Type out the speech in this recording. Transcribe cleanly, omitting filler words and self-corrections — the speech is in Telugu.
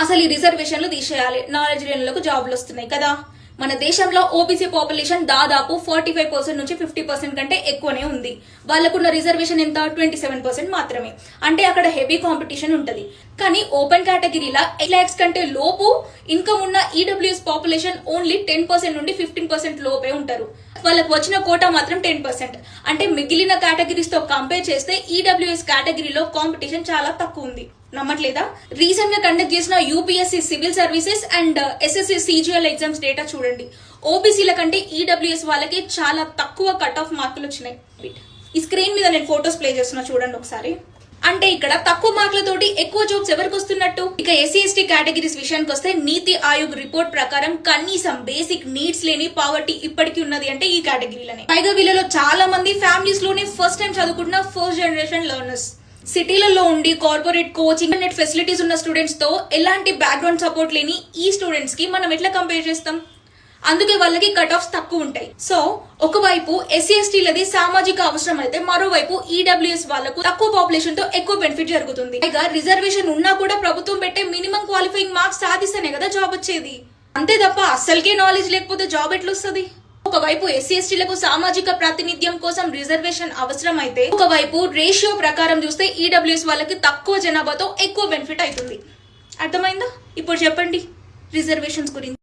అసలు ఈ రిజర్వేషన్లు తీసేయాలి, నాలెడ్జ్ లేనులకు జాబ్లు వస్తున్నాయి కదా. మన దేశంలో ఓబీసీ పాపులేషన్ దాదాపు 45% నుంచి 50% కంటే ఎక్కువనే ఉంది. వాళ్ళకున్న రిజర్వేషన్ ఎంత? 27% మాత్రమే. అంటే అక్కడ హెవీ కాంపిటీషన్ ఉంటది. కానీ ఓపెన్ కేటగిరీలో 8 lakhs కంటే లోపు ఇన్కమ్ ఉన్న ఈడబ్ల్యూఎస్ పాపులేషన్ ఓన్లీ 10% నుండి 15% లోపే ఉంటారు. వాళ్ళకు వచ్చిన కోటా మాత్రం 10%. అంటే మిగిలిన కేటగిరీస్ తో కంపేర్ చేస్తే ఈడబ్ల్యూఎస్ కేటగిరీలో కాంపిటీషన్ చాలా తక్కువ ఉంది. నమ్మట్లేదా? రీసెంట్ గా కండక్ట్ చేసిన UPSC civil services and SSC CGL exams data చూడండి. ఓబీసీల కంటే ఈడబ్ల్యూఎస్ వాళ్ళకి చాలా తక్కువ కట్ ఆఫ్ మార్కులు వచ్చినాయి. ఈ స్క్రీన్ మీద నేను ఫోటోస్ ప్లే చేస్తున్నా, చూడండి ఒకసారి. అంటే ఇక్కడ తక్కువ మార్కులతోటి ఎక్కువ జాబ్స్ ఎవరికి వస్తున్నట్టు? ఇక ఎస్సీ ఎస్టీ కేటగిరీస్ విషయానికి వస్తే నీతి ఆయోగ్ రిపోర్ట్ ప్రకారం కనీసం బేసిక్ నీడ్స్ లేని పావర్టీ ఇప్పటికీ ఉన్నది అంటే ఈ కేటగిరీలోనే. పైగా వీళ్ళలో చాలా మంది ఫ్యామిలీస్ లోనే ఫస్ట్ టైం చదువుకుంటున్న ఫస్ట్ జనరేషన్ లెర్నర్స్. సిటీలలో ఉండి కార్పొరేట్ కోచింగ్ ఇంటర్నెట్ ఫెసిలిటీస్ ఉన్న స్టూడెంట్స్ తో ఎలాంటి బ్యాక్గ్రౌండ్ సపోర్ట్ లేని ఈ స్టూడెంట్స్ కి మనం ఎట్లా కంపేర్ చేస్తాం? అందుకే వాళ్ళకి కట్ ఆఫ్స్ తక్కువ ఉంటాయి. సో ఒకవైపు ఎస్సీ ఎస్టీలది సామాజిక అవసరం అయితే మరోవైపు ఈడబ్ల్యూఎస్ వాళ్ళకు తక్కువ పాపులేషన్ తో ఎక్కువ బెనిఫిట్ జరుగుతుంది. పైగా రిజర్వేషన్ ఉన్నా కూడా ప్రభుత్వం పెట్టే మినిమం క్వాలిఫైయింగ్ మార్క్స్ సాధిస్తేనే కదా జాబ్ వచ్చేది. అంతే తప్ప అస్సలకే నాలెడ్జ్ లేకపోతే జాబ్ ఎట్లొస్తుంది? ఒకవైపు ఎస్సీ ఎస్టీలకు సామాజిక ప్రాతినిధ్యం కోసం రిజర్వేషన్ అవసరం అయితే ఒకవైపు రేషియో ప్రకారం చూస్తే ఈడబ్ల్యూఎస్ వాళ్ళకి తక్కువ జనాభాతో ఎక్కువ బెనిఫిట్ అవుతుంది. అర్థమైందా? ఇప్పుడు చెప్పండి రిజర్వేషన్స్ గురించి.